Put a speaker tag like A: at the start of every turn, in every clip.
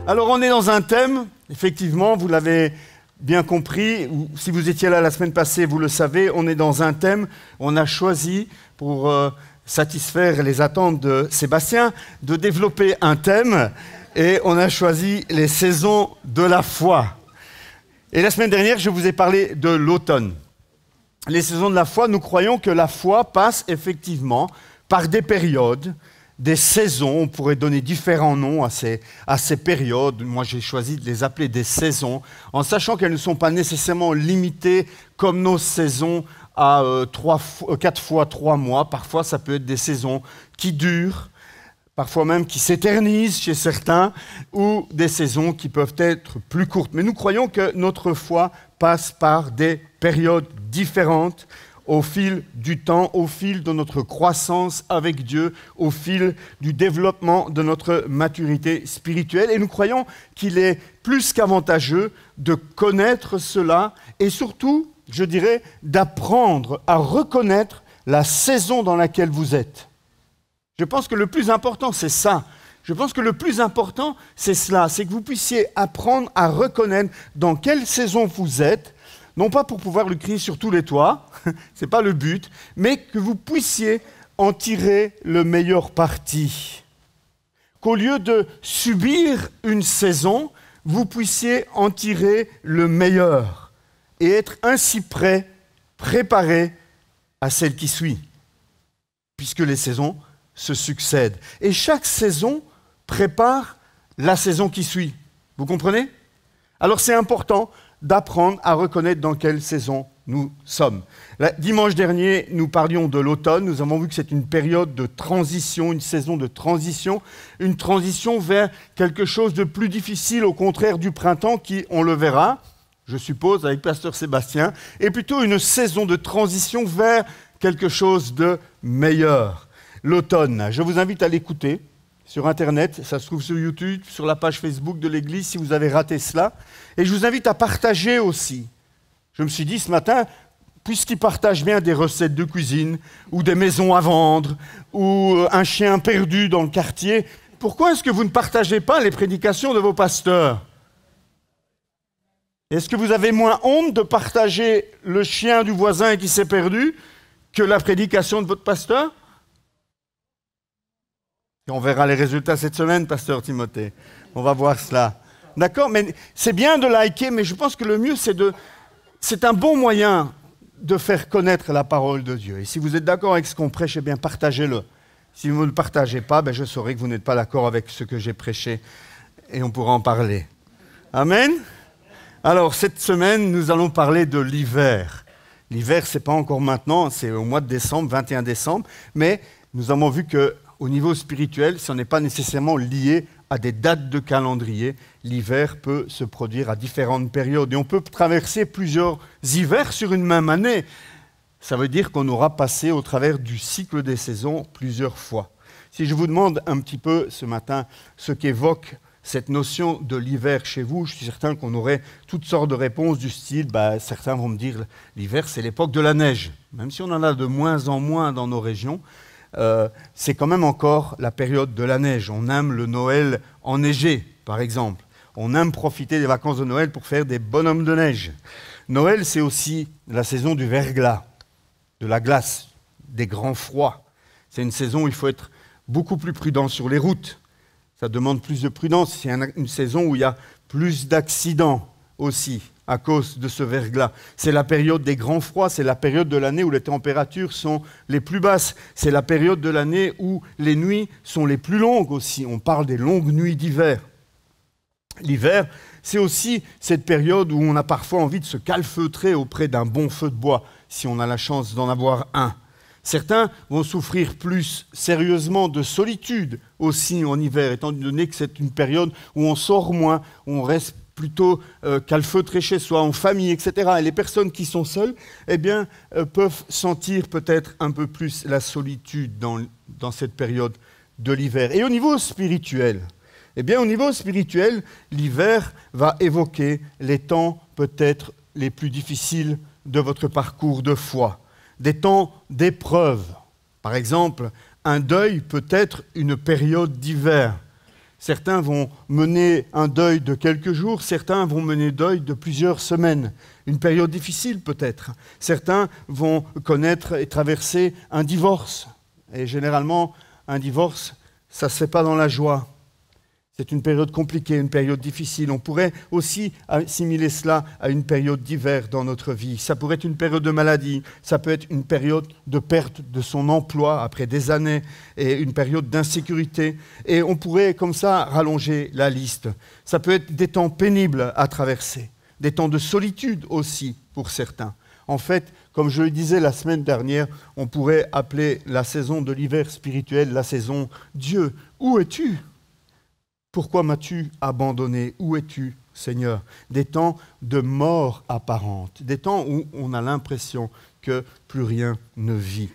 A: Alors on est dans un thème, effectivement, vous l'avez bien compris, ou si vous étiez là la semaine passée, vous le savez, on est dans un thème, on a choisi pour satisfaire les attentes de Sébastien, de développer un thème, et on a choisi les saisons de la foi. Et la semaine dernière, je vous ai parlé de l'automne. Les saisons de la foi, nous croyons que la foi passe effectivement par des périodes, des saisons. On pourrait donner différents noms à ces périodes. Moi, j'ai choisi de les appeler des saisons, en sachant qu'elles ne sont pas nécessairement limitées comme nos saisons à 4 fois 3 mois. Parfois, ça peut être des saisons qui durent, parfois même qui s'éternisent chez certains, ou des saisons qui peuvent être plus courtes. Mais nous croyons que notre foi passe par des périodes différentes au fil du temps, au fil de notre croissance avec Dieu, au fil du développement de notre maturité spirituelle. Et nous croyons qu'il est plus qu'avantageux de connaître cela et surtout, je dirais, d'apprendre à reconnaître la saison dans laquelle vous êtes. Je pense que le plus important, c'est ça. Je pense que le plus important, c'est cela, c'est que vous puissiez apprendre à reconnaître dans quelle saison vous êtes, non pas pour pouvoir le crier sur tous les toits, ce n'est pas le but, mais que vous puissiez en tirer le meilleur parti. Qu'au lieu de subir une saison, vous puissiez en tirer le meilleur et être ainsi prêt, préparé à celle qui suit, puisque les saisons se succèdent. Et chaque saison prépare la saison qui suit. Vous comprenez? Alors c'est important d'apprendre à reconnaître dans quelle saison nous sommes. Dimanche dernier, nous parlions de l'automne. Nous avons vu que c'est une période de transition, une saison de transition, une transition vers quelque chose de plus difficile, au contraire du printemps qui, on le verra, je suppose, avec Pasteur Sébastien, est plutôt une saison de transition vers quelque chose de meilleur. L'automne, je vous invite à l'écouter sur Internet, ça se trouve sur YouTube, sur la page Facebook de l'Église, si vous avez raté cela. Et je vous invite à partager aussi. Je me suis dit ce matin, puisqu'ils partagent bien des recettes de cuisine, ou des maisons à vendre, ou un chien perdu dans le quartier, pourquoi est-ce que vous ne partagez pas les prédications de vos pasteurs? Est-ce que vous avez moins honte de partager le chien du voisin qui s'est perdu que la prédication de votre pasteur? Et on verra les résultats cette semaine, pasteur Timothée. On va voir cela. D'accord? Mais c'est bien de liker, mais je pense que le mieux, c'est un bon moyen de faire connaître la parole de Dieu. Et si vous êtes d'accord avec ce qu'on prêche, eh bien, partagez-le. Si vous ne le partagez pas, je saurai que vous n'êtes pas d'accord avec ce que j'ai prêché et on pourra en parler. Amen? Alors, cette semaine, nous allons parler de l'hiver. L'hiver, ce n'est pas encore maintenant, c'est au mois de décembre, 21 décembre, mais nous avons vu qu'au niveau spirituel, ce n'est pas nécessairement lié à des dates de calendrier. L'hiver peut se produire à différentes périodes et on peut traverser plusieurs hivers sur une même année. Ça veut dire qu'on aura passé au travers du cycle des saisons plusieurs fois. Si je vous demande un petit peu ce matin ce qu'évoque cette notion de l'hiver chez vous, je suis certain qu'on aurait toutes sortes de réponses du style, certains vont me dire l'hiver c'est l'époque de la neige. Même si on en a de moins en moins dans nos régions, c'est quand même encore la période de la neige. On aime le Noël enneigé, par exemple. On aime profiter des vacances de Noël pour faire des bonhommes de neige. Noël, c'est aussi la saison du verglas, de la glace, des grands froids. C'est une saison où il faut être beaucoup plus prudent sur les routes. Ça demande plus de prudence. C'est une saison où il y a plus d'accidents aussi à cause de ce verglas. C'est la période des grands froids, c'est la période de l'année où les températures sont les plus basses. C'est la période de l'année où les nuits sont les plus longues aussi. On parle des longues nuits d'hiver. L'hiver, c'est aussi cette période où on a parfois envie de se calfeutrer auprès d'un bon feu de bois, si on a la chance d'en avoir un. Certains vont souffrir plus sérieusement de solitude aussi en hiver, étant donné que c'est une période où on sort moins, où on reste plutôt calfeutré chez soi, en famille, etc. Et les personnes qui sont seules, peuvent sentir peut-être un peu plus la solitude dans cette période de l'hiver. Et au niveau spirituel, l'hiver va évoquer les temps peut-être les plus difficiles de votre parcours de foi. Des temps d'épreuve. Par exemple, un deuil peut être une période d'hiver. Certains vont mener un deuil de quelques jours, certains vont mener un deuil de plusieurs semaines. Une période difficile peut-être. Certains vont connaître et traverser un divorce. Et généralement, un divorce, ça ne se fait pas dans la joie. C'est une période compliquée, une période difficile. On pourrait aussi assimiler cela à une période d'hiver dans notre vie. Ça pourrait être une période de maladie, ça peut être une période de perte de son emploi après des années et une période d'insécurité. Et on pourrait comme ça rallonger la liste. Ça peut être des temps pénibles à traverser, des temps de solitude aussi pour certains. En fait, comme je le disais la semaine dernière, on pourrait appeler la saison de l'hiver spirituel la saison « Dieu, où es-tu ? Pourquoi m'as-tu abandonné? Où es-tu, Seigneur ?» Des temps de mort apparente, des temps où on a l'impression que plus rien ne vit.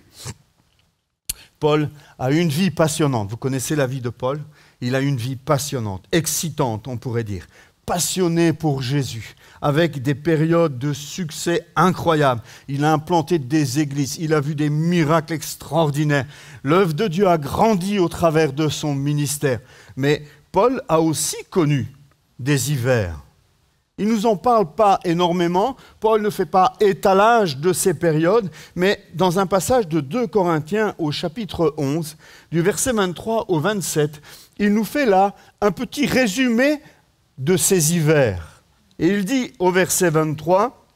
A: Paul a une vie passionnante. Vous connaissez la vie de Paul? Il a une vie passionnante, excitante, on pourrait dire. Passionné pour Jésus, avec des périodes de succès incroyables. Il a implanté des églises, il a vu des miracles extraordinaires. L'œuvre de Dieu a grandi au travers de son ministère. Mais Paul a aussi connu des hivers. Il ne nous en parle pas énormément. Paul ne fait pas étalage de ces périodes, mais dans un passage de 2 Corinthiens au chapitre 11, du verset 23 au 27, il nous fait là un petit résumé de ces hivers. Et il dit au verset 23,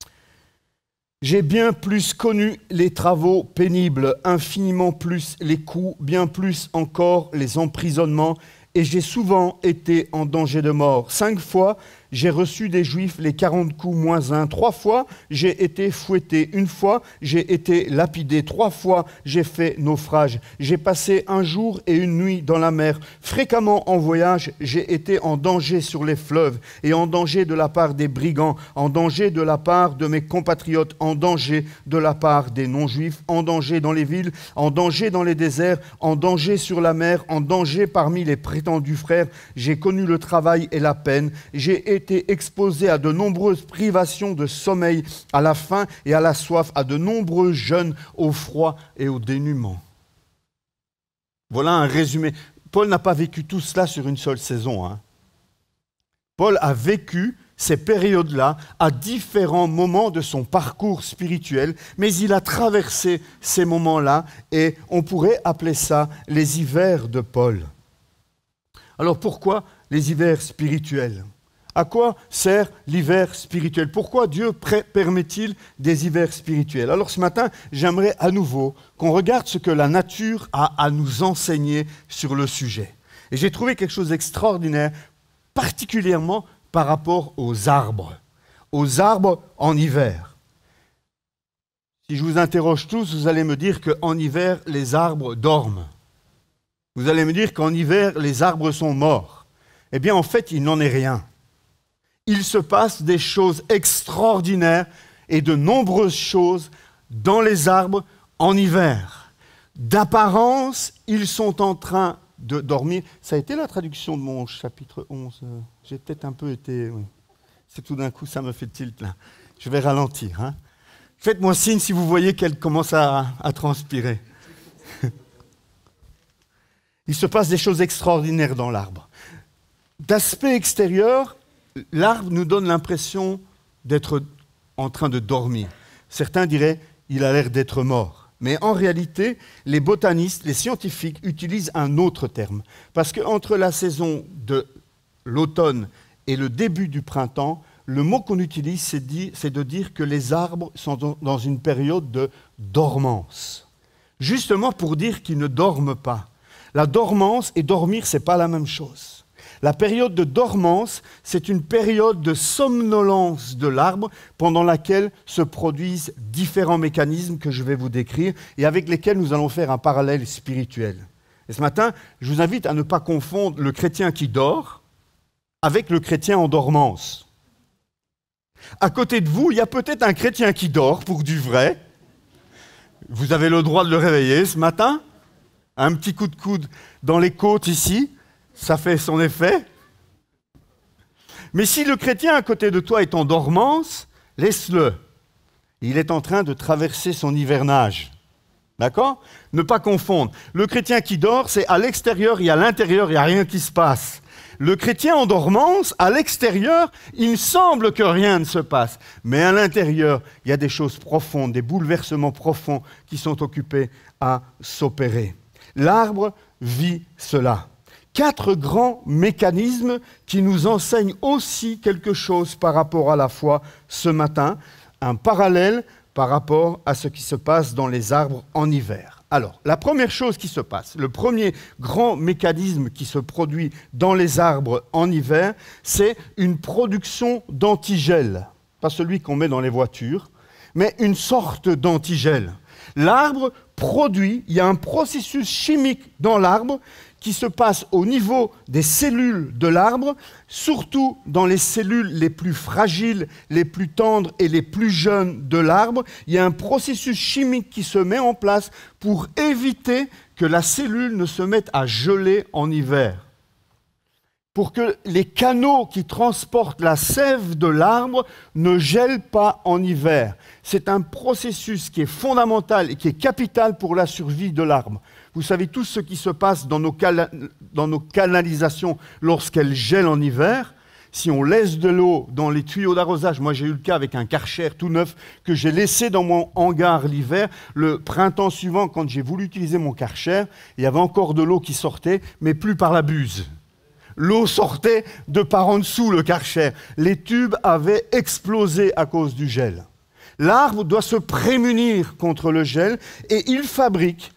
A: « J'ai bien plus connu les travaux pénibles, infiniment plus les coups, bien plus encore les emprisonnements, et j'ai souvent été en danger de mort. 5 fois, j'ai reçu des Juifs les 40 coups moins 1. 3 fois, j'ai été fouetté. 1 fois, j'ai été lapidé. 3 fois, j'ai fait naufrage. J'ai passé 1 jour et 1 nuit dans la mer. Fréquemment en voyage, j'ai été en danger sur les fleuves et en danger de la part des brigands, en danger de la part de mes compatriotes, en danger de la part des non-juifs, en danger dans les villes, en danger dans les déserts, en danger sur la mer, en danger parmi les prétendus frères. J'ai connu le travail et la peine. J'ai été exposé à de nombreuses privations de sommeil, à la faim et à la soif, à de nombreux jeûnes, au froid et au dénuement. » Voilà un résumé. Paul n'a pas vécu tout cela sur une seule saison, hein. Paul a vécu ces périodes-là à différents moments de son parcours spirituel, mais il a traversé ces moments-là et on pourrait appeler ça les hivers de Paul. Alors pourquoi les hivers spirituels ? À quoi sert l'hiver spirituel? Pourquoi Dieu permet-il des hivers spirituels? Alors ce matin, j'aimerais à nouveau qu'on regarde ce que la nature a à nous enseigner sur le sujet. Et j'ai trouvé quelque chose d'extraordinaire, particulièrement par rapport aux arbres en hiver. Si je vous interroge tous, vous allez me dire qu'en hiver, les arbres dorment. Vous allez me dire qu'en hiver, les arbres sont morts. Eh bien, en fait, il n'en est rien. Il se passe des choses extraordinaires et de nombreuses choses dans les arbres en hiver. D'apparence, ils sont en train de dormir. Ça a été la traduction de mon chapitre 11. J'ai peut-être un peu été... Oui. C'est tout d'un coup, ça me fait tilt là. Je vais ralentir. Hein. Faites-moi signe si vous voyez qu'elle commence à transpirer. Il se passe des choses extraordinaires dans l'arbre. D'aspect extérieur, l'arbre nous donne l'impression d'être en train de dormir. Certains diraient qu'il a l'air d'être mort. Mais en réalité, les botanistes, les scientifiques utilisent un autre terme. Parce qu'entre la saison de l'automne et le début du printemps, le mot qu'on utilise, c'est de dire que les arbres sont dans une période de dormance. Justement pour dire qu'ils ne dorment pas. La dormance et dormir, ce n'est pas la même chose. La période de dormance, c'est une période de somnolence de l'arbre pendant laquelle se produisent différents mécanismes que je vais vous décrire et avec lesquels nous allons faire un parallèle spirituel. Et ce matin, je vous invite à ne pas confondre le chrétien qui dort avec le chrétien en dormance. À côté de vous, il y a peut-être un chrétien qui dort pour du vrai. Vous avez le droit de le réveiller ce matin. Un petit coup de coude dans les côtes ici, ça fait son effet. Mais si le chrétien à côté de toi est en dormance, laisse-le. Il est en train de traverser son hivernage. D'accord? Ne pas confondre. Le chrétien qui dort, c'est à l'extérieur et à l'intérieur, il n'y a rien qui se passe. Le chrétien en dormance, à l'extérieur, il semble que rien ne se passe. Mais à l'intérieur, il y a des choses profondes, des bouleversements profonds qui sont occupés à s'opérer. L'arbre vit cela. 4 grands mécanismes qui nous enseignent aussi quelque chose par rapport à la foi ce matin. Un parallèle par rapport à ce qui se passe dans les arbres en hiver. Alors, la première chose qui se passe, le premier grand mécanisme qui se produit dans les arbres en hiver, c'est une production d'antigel. Pas celui qu'on met dans les voitures, mais une sorte d'antigel. L'arbre produit, il y a un processus chimique dans l'arbre qui se passe au niveau des cellules de l'arbre, surtout dans les cellules les plus fragiles, les plus tendres et les plus jeunes de l'arbre. Il y a un processus chimique qui se met en place pour éviter que la cellule ne se mette à geler en hiver. Pour que les canaux qui transportent la sève de l'arbre ne gèlent pas en hiver. C'est un processus qui est fondamental et qui est capital pour la survie de l'arbre. Vous savez tout ce qui se passe dans nos canalisations lorsqu'elles gèlent en hiver. Si on laisse de l'eau dans les tuyaux d'arrosage, moi j'ai eu le cas avec un Karcher tout neuf que j'ai laissé dans mon hangar l'hiver. Le printemps suivant, quand j'ai voulu utiliser mon Karcher, il y avait encore de l'eau qui sortait, mais plus par la buse. L'eau sortait de par en dessous, le Karcher. Les tubes avaient explosé à cause du gel. L'arbre doit se prémunir contre le gel et il fabrique,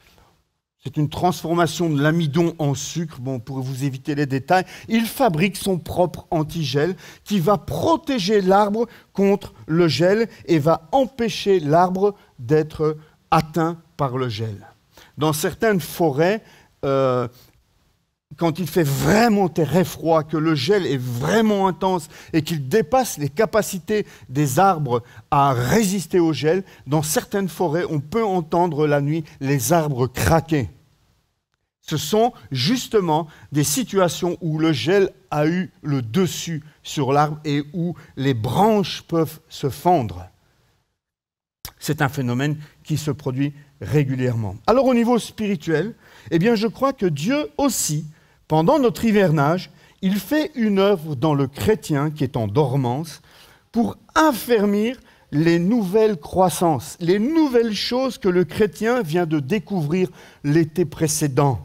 A: c'est une transformation de l'amidon en sucre, bon, pour vous éviter les détails, il fabrique son propre antigel qui va protéger l'arbre contre le gel et va empêcher l'arbre d'être atteint par le gel. Dans certaines forêts, quand il fait vraiment très froid, que le gel est vraiment intense et qu'il dépasse les capacités des arbres à résister au gel, dans certaines forêts, on peut entendre la nuit les arbres craquer. Ce sont justement des situations où le gel a eu le dessus sur l'arbre et où les branches peuvent se fendre. C'est un phénomène qui se produit régulièrement. Alors au niveau spirituel, eh bien, je crois que Dieu aussi, pendant notre hivernage, il fait une œuvre dans le chrétien qui est en dormance pour affermir les nouvelles croissances, les nouvelles choses que le chrétien vient de découvrir l'été précédent.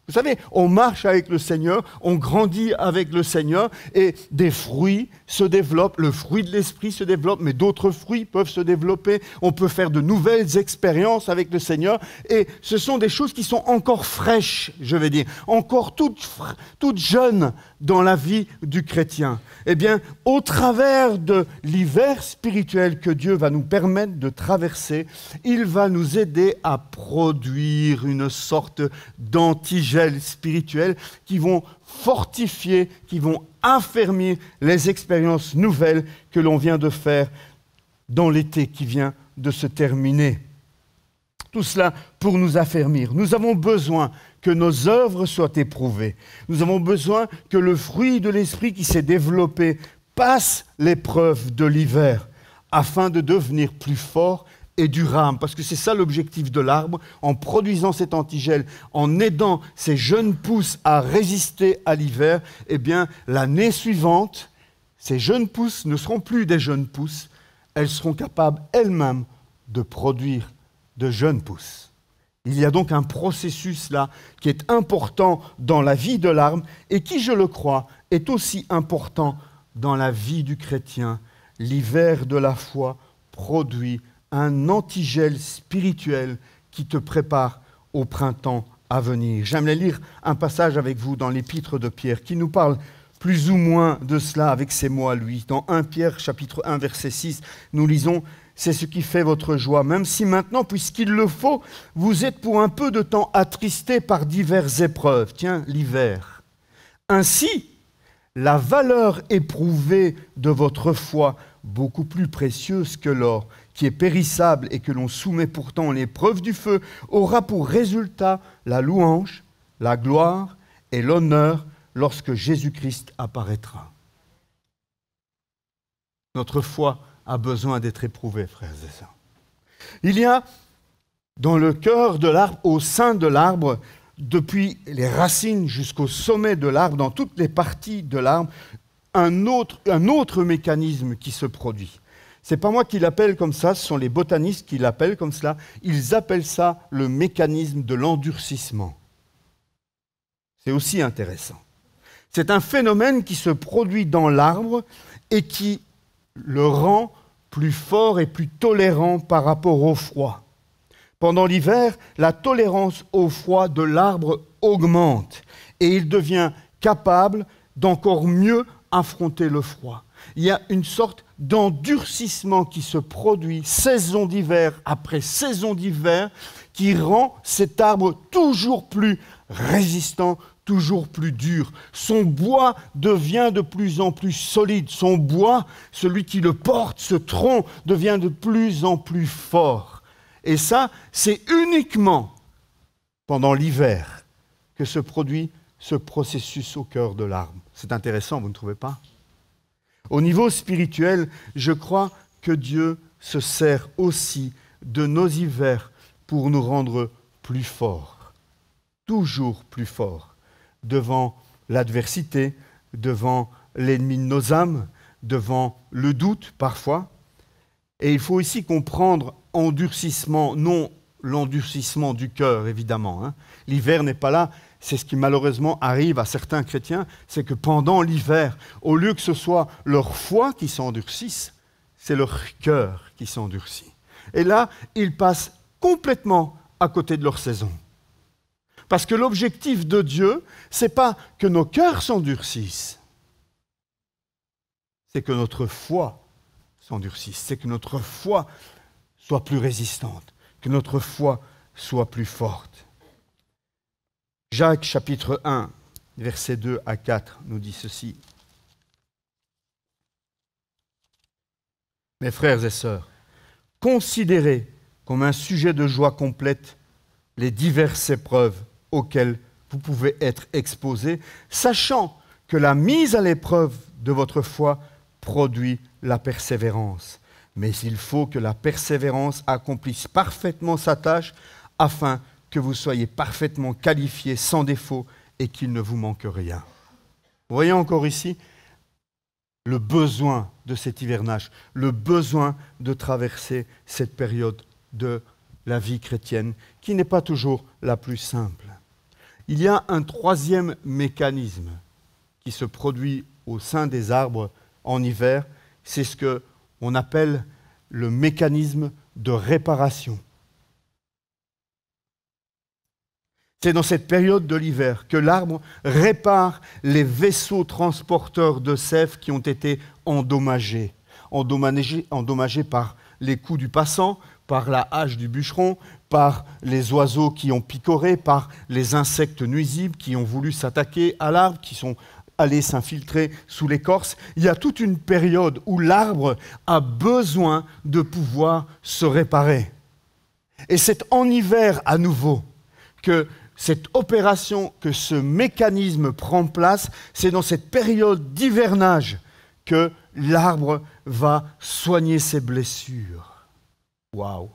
A: Vous savez, on marche avec le Seigneur, on grandit avec le Seigneur et des fruits se développent, le fruit de l'esprit se développe, mais d'autres fruits peuvent se développer. On peut faire de nouvelles expériences avec le Seigneur et ce sont des choses qui sont encore fraîches, je vais dire, encore toutes jeunes dans la vie du chrétien. Eh bien, au travers de l'hiver spirituel que Dieu va nous permettre de traverser, il va nous aider à produire une sorte d'antigel spirituel qui vont fortifier, qui vont affermir les expériences nouvelles que l'on vient de faire dans l'été qui vient de se terminer. Tout cela pour nous affermir. Nous avons besoin que nos œuvres soient éprouvées. Nous avons besoin que le fruit de l'esprit qui s'est développé passe l'épreuve de l'hiver afin de devenir plus fort et durable. Parce que c'est ça l'objectif de l'arbre, en produisant cet antigel, en aidant ces jeunes pousses à résister à l'hiver, eh bien, l'année suivante, ces jeunes pousses ne seront plus des jeunes pousses, elles seront capables elles-mêmes de produire de jeunes pousses. Il y a donc un processus là qui est important dans la vie de l'arbre et qui, je le crois, est aussi important dans la vie du chrétien. L'hiver de la foi produit un antigel spirituel qui te prépare au printemps à venir. J'aimerais lire un passage avec vous dans l'épître de Pierre qui nous parle plus ou moins de cela avec ces mots à lui. Dans 1 Pierre, chapitre 1, verset 6, nous lisons « C'est ce qui fait votre joie, même si maintenant, puisqu'il le faut, vous êtes pour un peu de temps attristés par diverses épreuves. » Tiens, l'hiver. « Ainsi, la valeur éprouvée de votre foi, beaucoup plus précieuse que l'or, qui est périssable et que l'on soumet pourtant à l'épreuve du feu, aura pour résultat la louange, la gloire et l'honneur lorsque Jésus-Christ apparaîtra. » Notre foi a besoin d'être éprouvée, frères et sœurs. Il y a Dans le cœur de l'arbre, au sein de l'arbre, depuis les racines jusqu'au sommet de l'arbre, dans toutes les parties de l'arbre, un autre mécanisme qui se produit. Ce n'est pas moi qui l'appelle comme ça, ce sont les botanistes qui l'appellent comme cela. Ils appellent ça le mécanisme de l'endurcissement. C'est aussi intéressant. C'est un phénomène qui se produit dans l'arbre et qui le rend plus fort et plus tolérant par rapport au froid. Pendant l'hiver, la tolérance au froid de l'arbre augmente et il devient capable d'encore mieux affronter le froid. Il y a une sorte d'endurcissement qui se produit saison d'hiver après saison d'hiver qui rend cet arbre toujours plus résistant, toujours plus dur. Son bois devient de plus en plus solide. Son bois, celui qui le porte, ce tronc, devient de plus en plus fort. Et ça, c'est uniquement pendant l'hiver que se produit ce processus au cœur de l'arbre. C'est intéressant, vous ne trouvez pas? Au niveau spirituel, je crois que Dieu se sert aussi de nos hivers pour nous rendre plus forts, toujours plus forts, devant l'adversité, devant l'ennemi de nos âmes, devant le doute parfois. Et il faut aussi comprendre endurcissement, non l'endurcissement du cœur, évidemment. L'hiver n'est pas là. C'est ce qui malheureusement arrive à certains chrétiens, c'est que pendant l'hiver, au lieu que ce soit leur foi qui s'endurcisse, c'est leur cœur qui s'endurcit. Et là, ils passent complètement à côté de leur saison. Parce que l'objectif de Dieu, ce n'est pas que nos cœurs s'endurcissent, c'est que notre foi s'endurcisse, c'est que notre foi soit plus résistante, que notre foi soit plus forte. Jacques chapitre 1, versets 2 à 4 nous dit ceci. Mes frères et sœurs, considérez comme un sujet de joie complète les diverses épreuves auxquelles vous pouvez être exposés, sachant que la mise à l'épreuve de votre foi produit la persévérance. Mais il faut que la persévérance accomplisse parfaitement sa tâche afin que vous soyez parfaitement qualifiés, sans défaut, et qu'il ne vous manque rien. Vous voyez encore ici le besoin de cet hivernage, le besoin de traverser cette période de la vie chrétienne, qui n'est pas toujours la plus simple. Il y a un troisième mécanisme qui se produit au sein des arbres en hiver, c'est ce qu'on appelle le mécanisme de réparation. C'est dans cette période de l'hiver que l'arbre répare les vaisseaux transporteurs de sève qui ont été endommagés par les coups du passant, par la hache du bûcheron, par les oiseaux qui ont picoré, par les insectes nuisibles qui ont voulu s'attaquer à l'arbre, qui sont allés s'infiltrer sous l'écorce. Il y a toute une période où l'arbre a besoin de pouvoir se réparer. Et c'est en hiver à nouveau que cette opération, que ce mécanisme prend place, c'est dans cette période d'hivernage que l'arbre va soigner ses blessures. Waouh!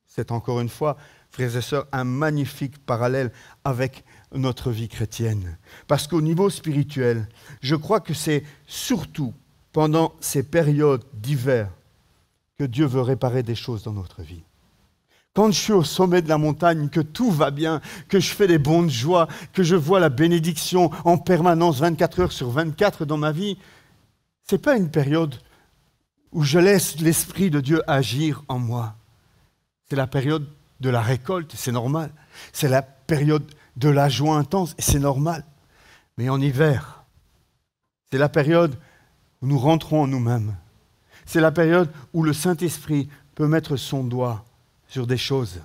A: C'est encore une fois, frères et sœurs, un magnifique parallèle avec notre vie chrétienne. Parce qu'au niveau spirituel, je crois que c'est surtout pendant ces périodes d'hiver que Dieu veut réparer des choses dans notre vie. Quand je suis au sommet de la montagne, que tout va bien, que je fais des bonds de joie, que je vois la bénédiction en permanence 24 heures sur 24 dans ma vie, ce n'est pas une période où je laisse l'Esprit de Dieu agir en moi. C'est la période de la récolte, c'est normal. C'est la période de la joie intense, et c'est normal. Mais en hiver, c'est la période où nous rentrons en nous-mêmes. C'est la période où le Saint-Esprit peut mettre son doigt sur des choses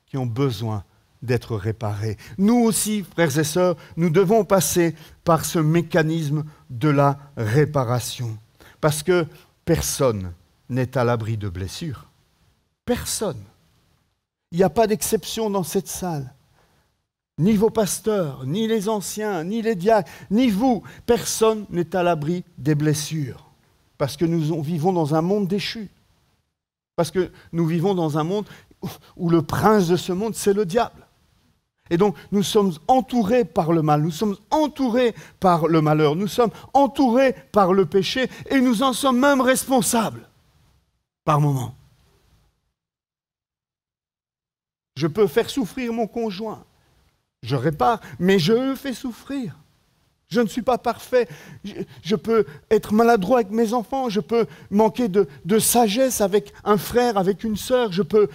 A: qui ont besoin d'être réparées. Nous aussi, frères et sœurs, nous devons passer par ce mécanisme de la réparation. Parce que personne n'est à l'abri de blessures. Personne. Il n'y a pas d'exception dans cette salle. Ni vos pasteurs, ni les anciens, ni les diacres, ni vous. Personne n'est à l'abri des blessures. Parce que nous vivons dans un monde déchu. Parce que nous vivons dans un monde ou le prince de ce monde, c'est le diable. Et donc, nous sommes entourés par le mal, nous sommes entourés par le malheur, nous sommes entourés par le péché et nous en sommes même responsables par moments. Je peux faire souffrir mon conjoint, je répare, mais je le fais souffrir. Je ne suis pas parfait, je peux être maladroit avec mes enfants, je peux manquer de sagesse avec un frère, avec une sœur, je peux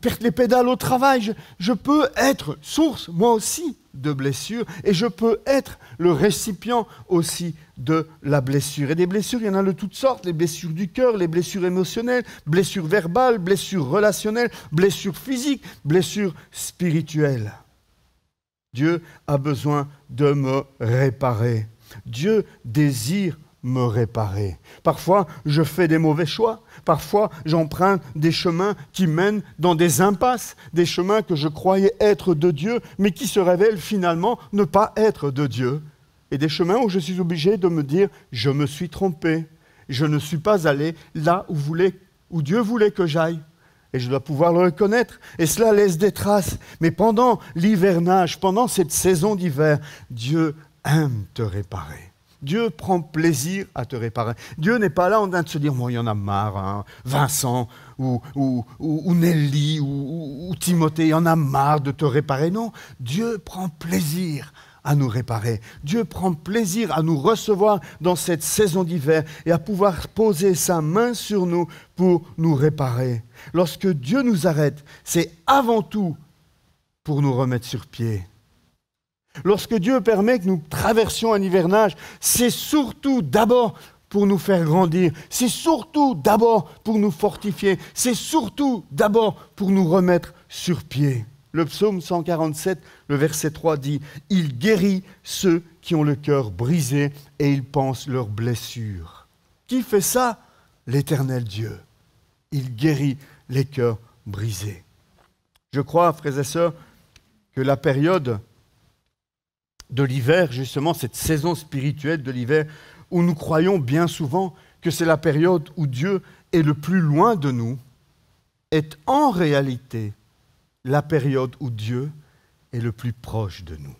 A: perdre les pédales au travail, je peux être source, moi aussi, de blessures, et je peux être le récipient aussi de la blessure. Et des blessures, il y en a de toutes sortes, les blessures du cœur, les blessures émotionnelles, blessures verbales, blessures relationnelles, blessures physiques, blessures spirituelles. Dieu a besoin de me réparer. Dieu désire me réparer. Parfois, je fais des mauvais choix. Parfois, j'emprunte des chemins qui mènent dans des impasses, des chemins que je croyais être de Dieu, mais qui se révèlent finalement ne pas être de Dieu. Et des chemins où je suis obligé de me dire « je me suis trompé, je ne suis pas allé là où Dieu voulait que j'aille ». Et je dois pouvoir le reconnaître. Et cela laisse des traces. Mais pendant l'hivernage, pendant cette saison d'hiver, Dieu aime te réparer. Dieu prend plaisir à te réparer. Dieu n'est pas là en train de se dire, moi, il y en a marre, hein, Vincent, ou Nelly, ou Timothée, il y en a marre de te réparer. Non, Dieu prend plaisir à nous réparer. Dieu prend plaisir à nous recevoir dans cette saison d'hiver et à pouvoir poser sa main sur nous pour nous réparer. Lorsque Dieu nous arrête, c'est avant tout pour nous remettre sur pied. Lorsque Dieu permet que nous traversions un hivernage, c'est surtout d'abord pour nous faire grandir, c'est surtout d'abord pour nous fortifier, c'est surtout d'abord pour nous remettre sur pied. Le psaume 147, le verset 3 dit « Il guérit ceux qui ont le cœur brisé et il pense leurs blessures. » Qui fait ça? L'Éternel Dieu. Il guérit les cœurs brisés. Je crois, frères et sœurs, que la période de l'hiver, justement cette saison spirituelle de l'hiver, où nous croyons bien souvent que c'est la période où Dieu est le plus loin de nous, est en réalité la période où Dieu est le plus proche de nous.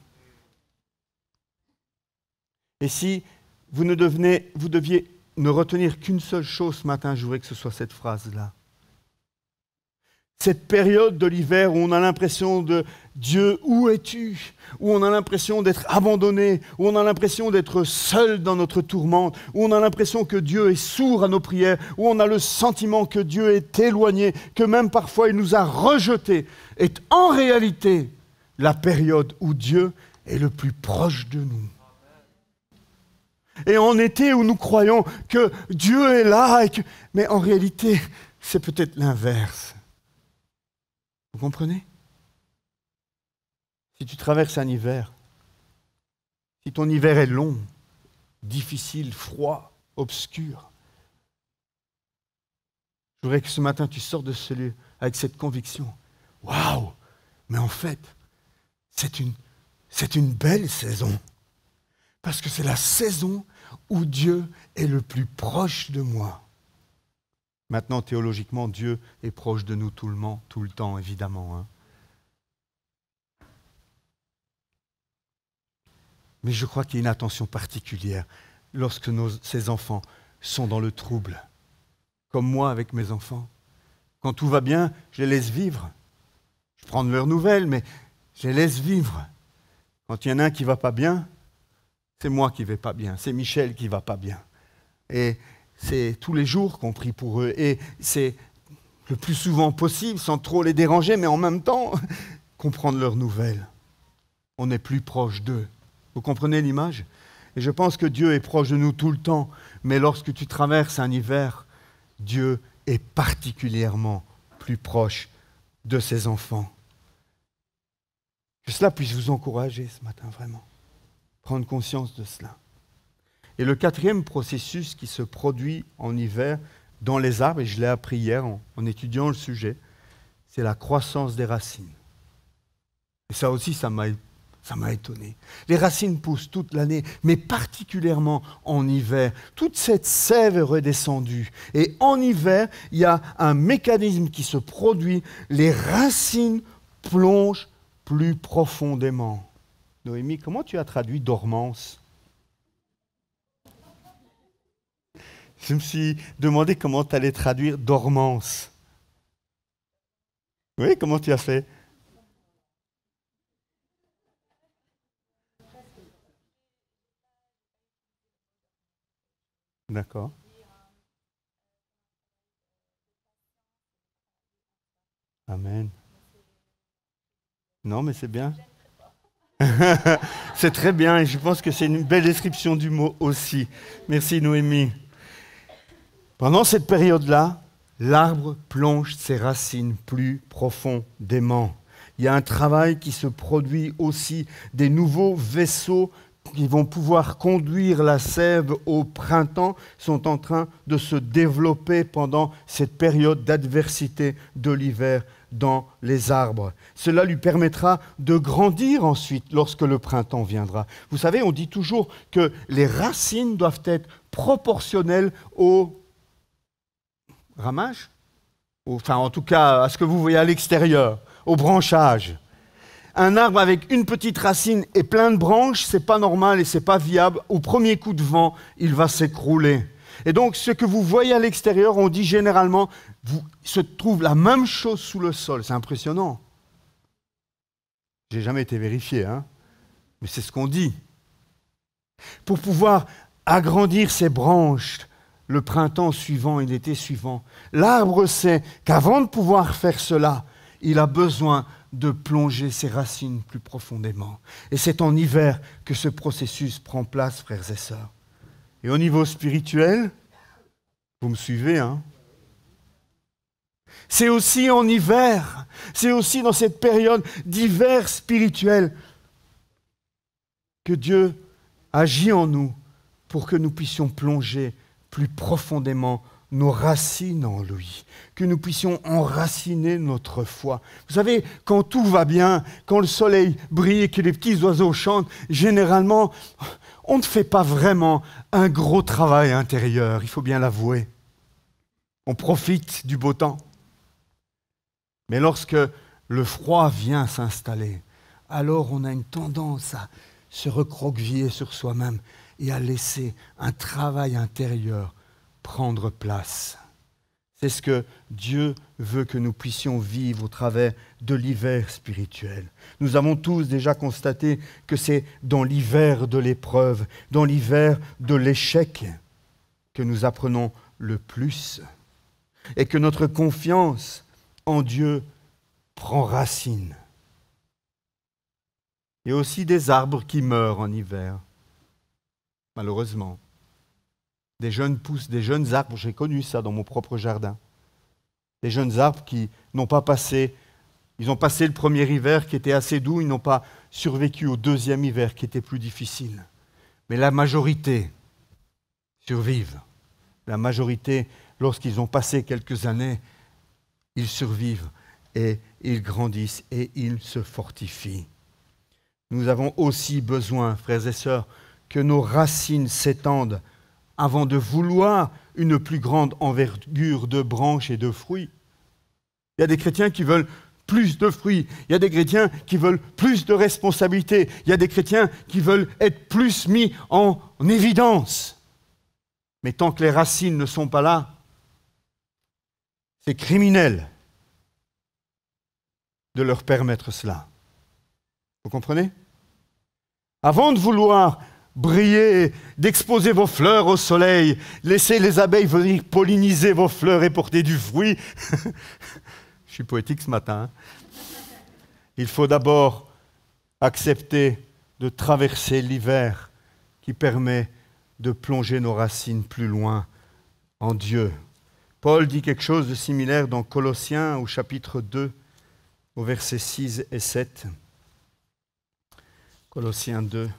A: Et si vous deviez ne retenir qu'une seule chose ce matin, je voudrais que ce soit cette phrase-là. Cette période de l'hiver où on a l'impression de « Dieu, où es-tu » où on a l'impression d'être abandonné, où on a l'impression d'être seul dans notre tourmente, où on a l'impression que Dieu est sourd à nos prières, où on a le sentiment que Dieu est éloigné, que même parfois il nous a rejetés, est en réalité la période où Dieu est le plus proche de nous. Et en été où nous croyons que Dieu est là, mais en réalité, c'est peut-être l'inverse. Vous comprenez? Si tu traverses un hiver, si ton hiver est long, difficile, froid, obscur, je voudrais que ce matin tu sortes de ce lieu avec cette conviction. Waouh! Mais en fait, c'est une belle saison. Parce que c'est la saison où Dieu est le plus proche de moi. Maintenant, théologiquement, Dieu est proche de nous tout le temps, évidemment. Hein. Mais je crois qu'il y a une attention particulière lorsque ces enfants sont dans le trouble. Comme moi avec mes enfants. Quand tout va bien, je les laisse vivre. Je prends de leurs nouvelles, mais je les laisse vivre. Quand il y en a un qui ne va pas bien, c'est moi qui ne vais pas bien. C'est Michel qui ne va pas bien. Et c'est tous les jours qu'on prie pour eux. Et c'est le plus souvent possible, sans trop les déranger, mais en même temps, comprendre leurs nouvelles. On est plus proche d'eux. Vous comprenez l'image? Et je pense que Dieu est proche de nous tout le temps. Mais lorsque tu traverses un hiver, Dieu est particulièrement plus proche de ses enfants. Que cela puisse vous encourager ce matin, vraiment. Prendre conscience de cela. Et le quatrième processus qui se produit en hiver dans les arbres, et je l'ai appris hier en étudiant le sujet, c'est la croissance des racines. Et ça aussi, ça m'a Ça m'a étonné. Les racines poussent toute l'année, mais particulièrement en hiver. Toute cette sève est redescendue. Et en hiver, il y a un mécanisme qui se produit. Les racines plongent plus profondément. Noémie, comment tu as traduit dormance? Je me suis demandé comment tu allais traduire dormance. Oui, comment tu as fait? D'accord. Amen. Non, mais c'est bien. C'est très bien et je pense que c'est une belle description du mot aussi. Merci Noémie. Pendant cette période-là, l'arbre plonge ses racines plus profondément. Il y a un travail qui se produit aussi, des nouveaux vaisseaux qui vont pouvoir conduire la sève au printemps sont en train de se développer pendant cette période d'adversité de l'hiver dans les arbres. Cela lui permettra de grandir ensuite lorsque le printemps viendra. Vous savez, on dit toujours que les racines doivent être proportionnelles au ramage, enfin en tout cas à ce que vous voyez à l'extérieur, au branchage. Un arbre avec une petite racine et plein de branches, c'est pas normal et c'est pas viable. Au premier coup de vent, il va s'écrouler. Et donc, ce que vous voyez à l'extérieur, on dit généralement, se trouve la même chose sous le sol. C'est impressionnant. J'ai jamais été vérifié, hein, mais c'est ce qu'on dit. Pour pouvoir agrandir ses branches, le printemps suivant et l'été suivant, l'arbre sait qu'avant de pouvoir faire cela, il a besoin de plonger ses racines plus profondément. Et c'est en hiver que ce processus prend place, frères et sœurs. Et au niveau spirituel, vous me suivez, hein? C'est aussi en hiver, c'est aussi dans cette période d'hiver spirituel que Dieu agit en nous pour que nous puissions plonger plus profondément nos racines en lui, que nous puissions enraciner notre foi. Vous savez, quand tout va bien, quand le soleil brille et que les petits oiseaux chantent, généralement, on ne fait pas vraiment un gros travail intérieur, il faut bien l'avouer. On profite du beau temps. Mais lorsque le froid vient s'installer, alors on a une tendance à se recroqueviller sur soi-même et à laisser un travail intérieur prendre place. C'est ce que Dieu veut que nous puissions vivre au travers de l'hiver spirituel. Nous avons tous déjà constaté que c'est dans l'hiver de l'épreuve, dans l'hiver de l'échec, que nous apprenons le plus et que notre confiance en Dieu prend racine. Il y a aussi des arbres qui meurent en hiver, malheureusement. Des jeunes pousses, des jeunes arbres, j'ai connu ça dans mon propre jardin. Des jeunes arbres qui n'ont pas passé, ils ont passé le premier hiver qui était assez doux, ils n'ont pas survécu au deuxième hiver qui était plus difficile. Mais la majorité survivent. La majorité, lorsqu'ils ont passé quelques années, ils survivent et ils grandissent et ils se fortifient. Nous avons aussi besoin, frères et sœurs, que nos racines s'étendent avant de vouloir une plus grande envergure de branches et de fruits. Il y a des chrétiens qui veulent plus de fruits, il y a des chrétiens qui veulent plus de responsabilités, il y a des chrétiens qui veulent être plus mis en évidence. Mais tant que les racines ne sont pas là, c'est criminel de leur permettre cela. Vous comprenez? Avant de vouloir briller, d'exposer vos fleurs au soleil, laisser les abeilles venir polliniser vos fleurs et porter du fruit. Je suis poétique ce matin. Hein? Il faut d'abord accepter de traverser l'hiver qui permet de plonger nos racines plus loin en Dieu. Paul dit quelque chose de similaire dans Colossiens au chapitre 2, au versets 6 et 7. Colossiens 2.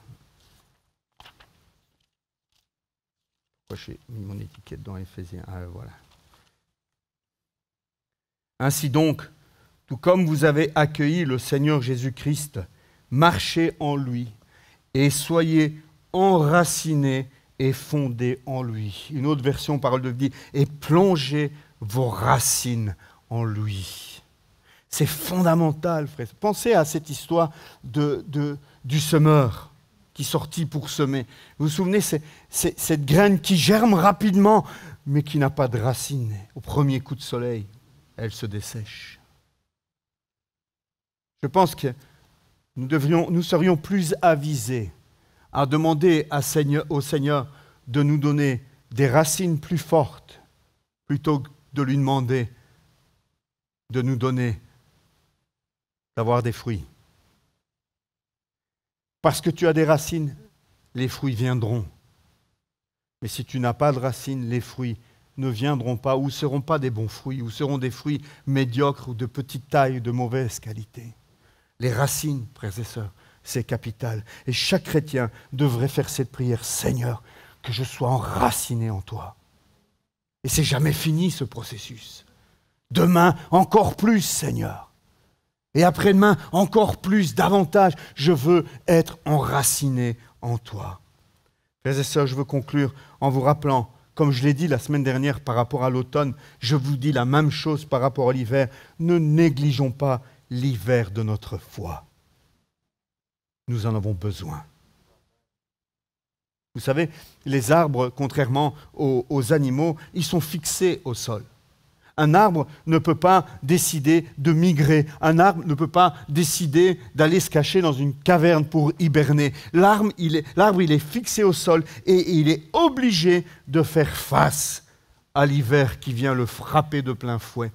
A: Pourquoi j'ai mis mon étiquette dans Éphésiens? Ah, voilà. Ainsi donc, tout comme vous avez accueilli le Seigneur Jésus-Christ marchez en lui et soyez enracinés et fondés en lui. Une autre version, parole de vie, dit, et plongez vos racines en lui. C'est fondamental, frère. Pensez à cette histoire du semeur qui sortit pour semer. Vous vous souvenez, c'est cette graine qui germe rapidement, mais qui n'a pas de racines. Au premier coup de soleil, elle se dessèche. Je pense que nous serions plus avisés à demander au Seigneur de nous donner des racines plus fortes plutôt que de lui demander de nous donner, d'avoir des fruits. Parce que tu as des racines, les fruits viendront. Mais si tu n'as pas de racines, les fruits ne viendront pas ou ne seront pas des bons fruits, ou seront des fruits médiocres ou de petite taille ou de mauvaise qualité. Les racines, frères et sœurs, c'est capital. Et chaque chrétien devrait faire cette prière. Seigneur, que je sois enraciné en toi. Et c'est jamais fini ce processus. Demain, encore plus, Seigneur. Et après-demain, encore plus, davantage. Je veux être enraciné en toi. Frères et sœurs, je veux conclure en vous rappelant, comme je l'ai dit la semaine dernière par rapport à l'automne, je vous dis la même chose par rapport à l'hiver. Ne négligeons pas l'hiver de notre foi. Nous en avons besoin. Vous savez, les arbres, contrairement aux animaux, ils sont fixés au sol. Un arbre ne peut pas décider de migrer. Un arbre ne peut pas décider d'aller se cacher dans une caverne pour hiberner. L'arbre, il est fixé au sol et il est obligé de faire face à l'hiver qui vient le frapper de plein fouet.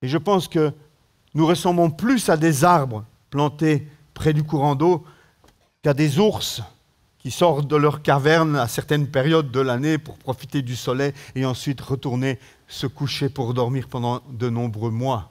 A: Et je pense que nous ressemblons plus à des arbres plantés près du courant d'eau qu'à des ours qui sortent de leur caverne à certaines périodes de l'année pour profiter du soleil et ensuite retourner se coucher pour dormir pendant de nombreux mois.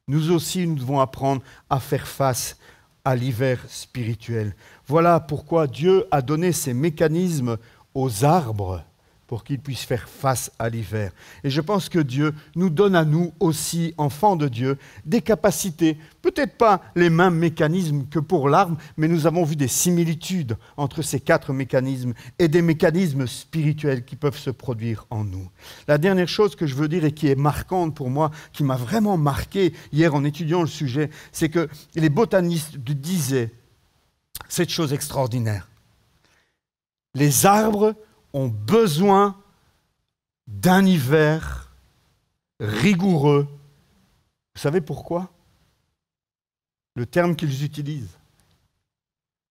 A: Nous aussi, nous devons apprendre à faire face à l'hiver spirituel. Voilà pourquoi Dieu a donné ces mécanismes aux arbres pour qu'ils puissent faire face à l'hiver. Et je pense que Dieu nous donne à nous aussi, enfants de Dieu, des capacités, peut-être pas les mêmes mécanismes que pour l'arbre, mais nous avons vu des similitudes entre ces 4 mécanismes et des mécanismes spirituels qui peuvent se produire en nous. La dernière chose que je veux dire et qui est marquante pour moi, qui m'a vraiment marqué hier en étudiant le sujet, c'est que les botanistes disaient cette chose extraordinaire. Les arbres ont besoin d'un hiver rigoureux. Vous savez pourquoi? Le terme qu'ils utilisent,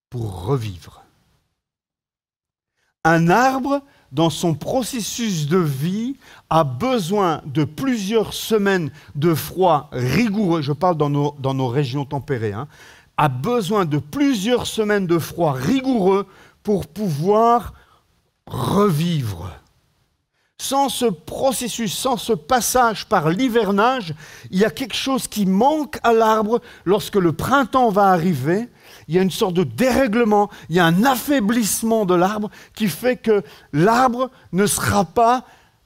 A: pour revivre. Un arbre, dans son processus de vie, a besoin de plusieurs semaines de froid rigoureux, je parle dans nos régions tempérées, a besoin de plusieurs semaines de froid rigoureux pour pouvoir revivre. Sans ce processus, sans ce passage par l'hivernage, il y a quelque chose qui manque à l'arbre lorsque le printemps va arriver. Il y a une sorte de dérèglement, il y a un affaiblissement de l'arbre qui fait que l'arbre ne sera pas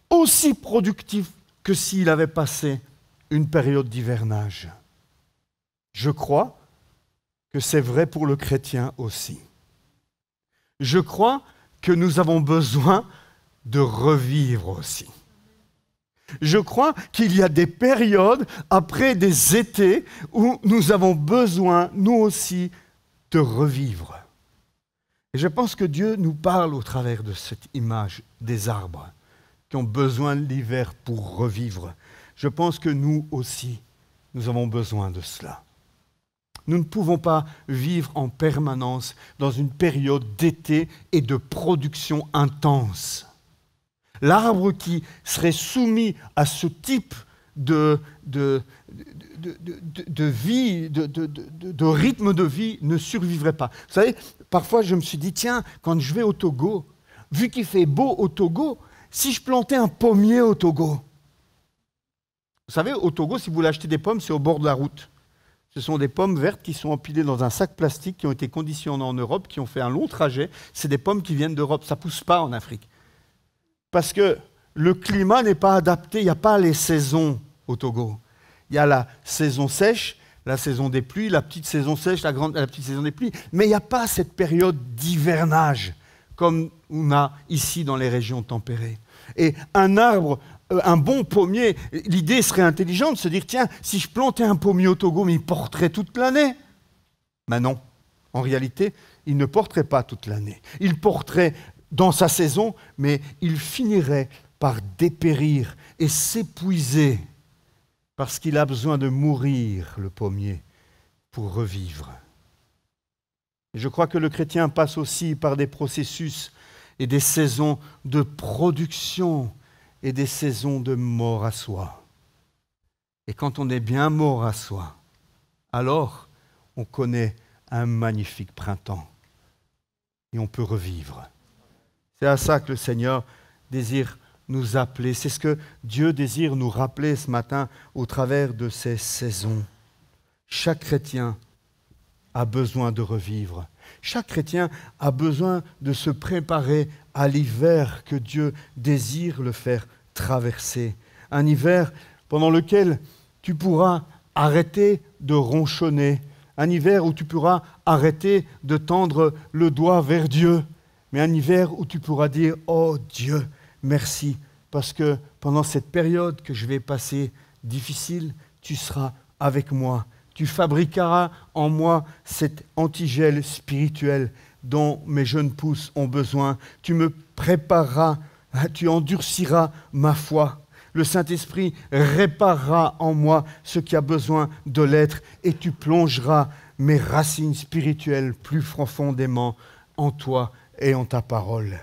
A: aussi productif que s'il avait passé une période d'hivernage. Je crois que c'est vrai pour le chrétien aussi. Je crois que nous avons besoin de revivre aussi. Je crois qu'il y a des périodes, après des étés, où nous avons besoin, nous aussi, de revivre. Et je pense que Dieu nous parle au travers de cette image des arbres qui ont besoin de l'hiver pour revivre. Je pense que nous aussi, nous avons besoin de cela. Nous ne pouvons pas vivre en permanence dans une période d'été et de production intense. L'arbre qui serait soumis à ce type de vie, de rythme de vie, ne survivrait pas. Vous savez, parfois je me suis dit, tiens, quand je vais au Togo, vu qu'il fait beau au Togo, si je plantais un pommier au Togo. Vous savez, au Togo, si vous voulez acheter des pommes, c'est au bord de la route. Ce sont des pommes vertes qui sont empilées dans un sac plastique, qui ont été conditionnées en Europe, qui ont fait un long trajet. C'est des pommes qui viennent d'Europe. Ça ne pousse pas en Afrique. Parce que le climat n'est pas adapté. Il n'y a pas les saisons au Togo. Il y a la saison sèche, la saison des pluies, la petite saison sèche, la petite saison des pluies. Mais il n'y a pas cette période d'hivernage comme on a ici dans les régions tempérées. Et un arbre, un bon pommier, l'idée serait intelligente de se dire, tiens, si je plantais un pommier au Togo, mais il porterait toute l'année. Mais non, en réalité, il ne porterait pas toute l'année. Il porterait dans sa saison, mais il finirait par dépérir et s'épuiser parce qu'il a besoin de mourir, le pommier, pour revivre. Et je crois que le chrétien passe aussi par des processus et des saisons de production et des saisons de mort à soi. Et quand on est bien mort à soi, alors on connaît un magnifique printemps et on peut revivre. C'est à ça que le Seigneur désire nous appeler. C'est ce que Dieu désire nous rappeler ce matin au travers de ces saisons. Chaque chrétien a besoin de revivre. Chaque chrétien a besoin de se préparer à l'hiver que Dieu désire le faire traverser. Un hiver pendant lequel tu pourras arrêter de ronchonner. Un hiver où tu pourras arrêter de tendre le doigt vers Dieu. Mais un hiver où tu pourras dire « Oh Dieu, merci, parce que pendant cette période que je vais passer difficile, tu seras avec moi. Tu fabriqueras en moi cet antigel spirituel dont mes jeunes pousses ont besoin. Tu me prépareras, tu endurciras ma foi. Le Saint-Esprit réparera en moi ce qui a besoin de l'être et tu plongeras mes racines spirituelles plus profondément en toi et en ta parole. »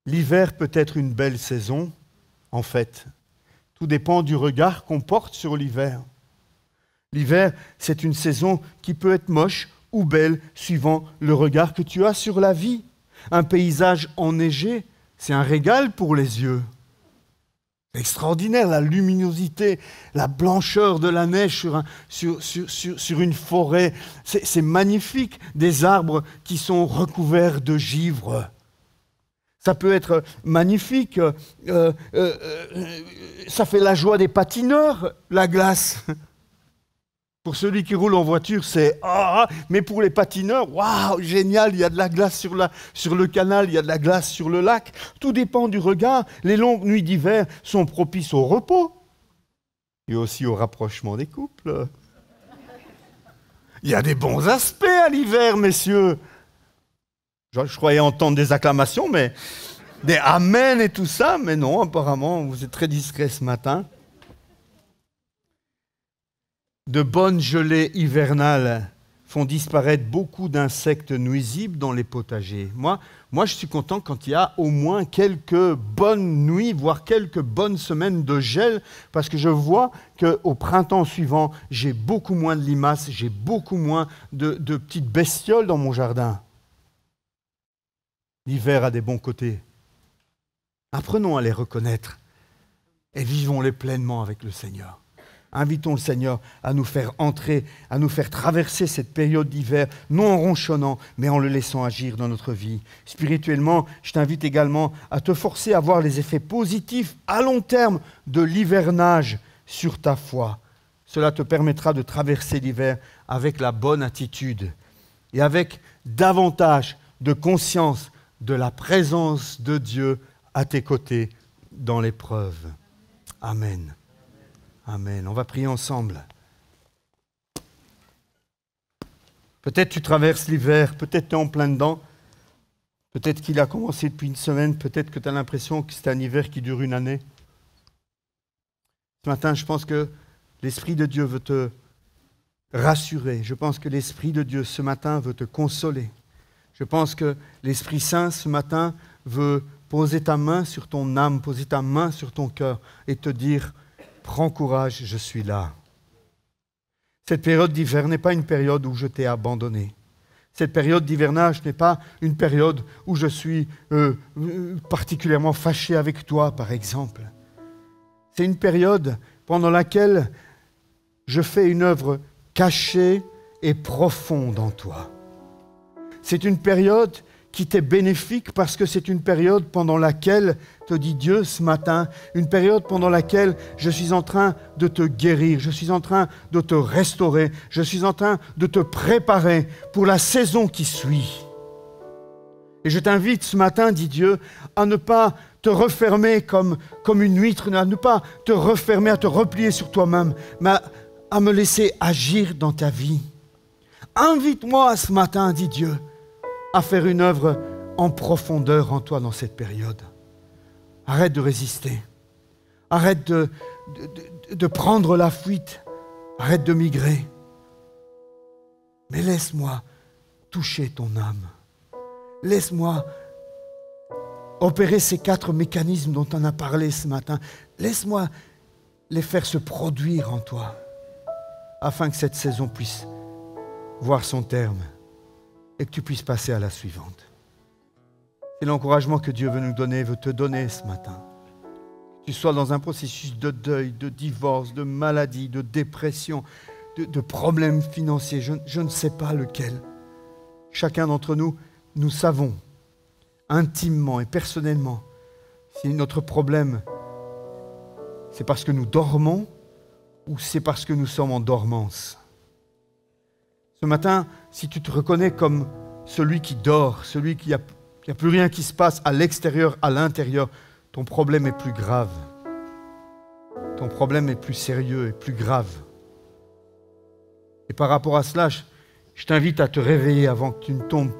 A: L'hiver peut être une belle saison, en fait. Tout dépend du regard qu'on porte sur l'hiver. L'hiver, c'est une saison qui peut être moche ou belle, suivant le regard que tu as sur la vie. Un paysage enneigé, c'est un régal pour les yeux. C'est extraordinaire, la luminosité, la blancheur de la neige sur une forêt. C'est magnifique, des arbres qui sont recouverts de givre. Ça peut être magnifique, ça fait la joie des patineurs, la glace. Pour celui qui roule en voiture, c'est « Ah !» Mais pour les patineurs, waouh, génial, il y a de la glace sur le canal, il y a de la glace sur le lac. Tout dépend du regard. Les longues nuits d'hiver sont propices au repos et aussi au rapprochement des couples. Il y a des bons aspects à l'hiver, messieurs. Je croyais entendre des acclamations, mais des amen et tout ça, mais non, apparemment, vous êtes très discrets ce matin. De bonnes gelées hivernales font disparaître beaucoup d'insectes nuisibles dans les potagers. Moi, je suis content quand il y a au moins quelques bonnes nuits, voire quelques bonnes semaines de gel, parce que je vois qu'au printemps suivant, j'ai beaucoup moins de limaces, j'ai beaucoup moins de petites bestioles dans mon jardin. L'hiver a des bons côtés. Apprenons à les reconnaître et vivons-les pleinement avec le Seigneur. Invitons le Seigneur à nous faire entrer, à nous faire traverser cette période d'hiver, non en ronchonnant, mais en le laissant agir dans notre vie. Spirituellement, je t'invite également à te forcer à voir les effets positifs à long terme de l'hivernage sur ta foi. Cela te permettra de traverser l'hiver avec la bonne attitude et avec davantage de conscience de la présence de Dieu à tes côtés dans l'épreuve. Amen. Amen. On va prier ensemble. Peut-être tu traverses l'hiver, peut-être tu es en plein dedans, peut-être qu'il a commencé depuis une semaine, peut-être que tu as l'impression que c'est un hiver qui dure une année. Ce matin, je pense que l'Esprit de Dieu veut te rassurer. Je pense que l'Esprit de Dieu ce matin veut te consoler. Je pense que l'Esprit Saint ce matin veut poser ta main sur ton âme, poser ta main sur ton cœur et te dire « Prends courage, je suis là ». Cette période d'hiver n'est pas une période où je t'ai abandonné. Cette période d'hivernage n'est pas une période où je suis particulièrement fâché avec toi, par exemple. C'est une période pendant laquelle je fais une œuvre cachée et profonde en toi. C'est une période qui t'est bénéfique parce que c'est une période pendant laquelle, te dit Dieu ce matin, une période pendant laquelle je suis en train de te guérir, je suis en train de te restaurer, je suis en train de te préparer pour la saison qui suit. Et je t'invite ce matin, dit Dieu, à ne pas te refermer comme une huître, à ne pas te refermer, à te replier sur toi-même, mais à me laisser agir dans ta vie. Invite-moi ce matin, dit Dieu, à faire une œuvre en profondeur en toi dans cette période. Arrête de résister. Arrête de prendre la fuite. Arrête de migrer. Mais laisse-moi toucher ton âme. Laisse-moi opérer ces 4 mécanismes dont on a parlé ce matin. Laisse-moi les faire se produire en toi, afin que cette saison puisse voir son terme et que tu puisses passer à la suivante. C'est l'encouragement que Dieu veut nous donner, veut te donner ce matin. Que tu sois dans un processus de deuil, de divorce, de maladie, de dépression, de problèmes financiers, je ne sais pas lequel. Chacun d'entre nous, nous savons intimement et personnellement si notre problème, c'est parce que nous dormons ou c'est parce que nous sommes en dormance. Ce matin, si tu te reconnais comme celui qui dort, celui qui n'a plus rien qui se passe à l'extérieur, à l'intérieur, ton problème est plus grave. Ton problème est plus sérieux et plus grave. Et par rapport à cela, je t'invite à te réveiller avant que tu ne tombes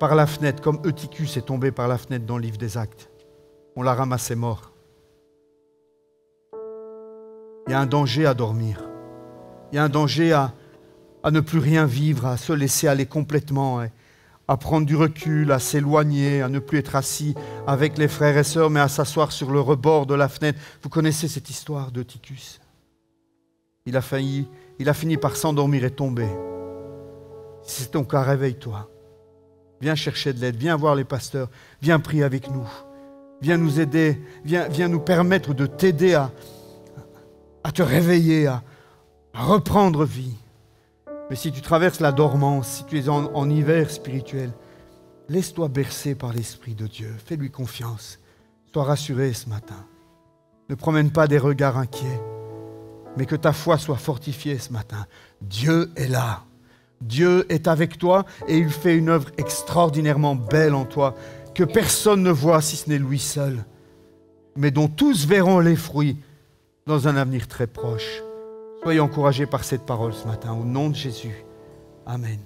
A: par la fenêtre, comme Eutychus est tombé par la fenêtre dans le livre des Actes. On l'a ramassé mort. Il y a un danger à dormir. Il y a un danger à ne plus rien vivre, à se laisser aller complètement, à prendre du recul, à s'éloigner, à ne plus être assis avec les frères et sœurs, mais à s'asseoir sur le rebord de la fenêtre. Vous connaissez cette histoire d'Eutychus. Il a fini par s'endormir et tomber. Si c'est ton cas, réveille-toi. Viens chercher de l'aide, viens voir les pasteurs, viens prier avec nous. Viens nous aider, viens nous permettre de t'aider à te réveiller, à reprendre vie. Mais si tu traverses la dormance, si tu es en hiver spirituel, laisse-toi bercer par l'Esprit de Dieu. Fais-lui confiance. Sois rassuré ce matin. Ne promène pas des regards inquiets, mais que ta foi soit fortifiée ce matin. Dieu est là. Dieu est avec toi et il fait une œuvre extraordinairement belle en toi que personne ne voit si ce n'est lui seul, mais dont tous verront les fruits dans un avenir très proche. Soyez encouragés par cette parole ce matin, au nom de Jésus. Amen.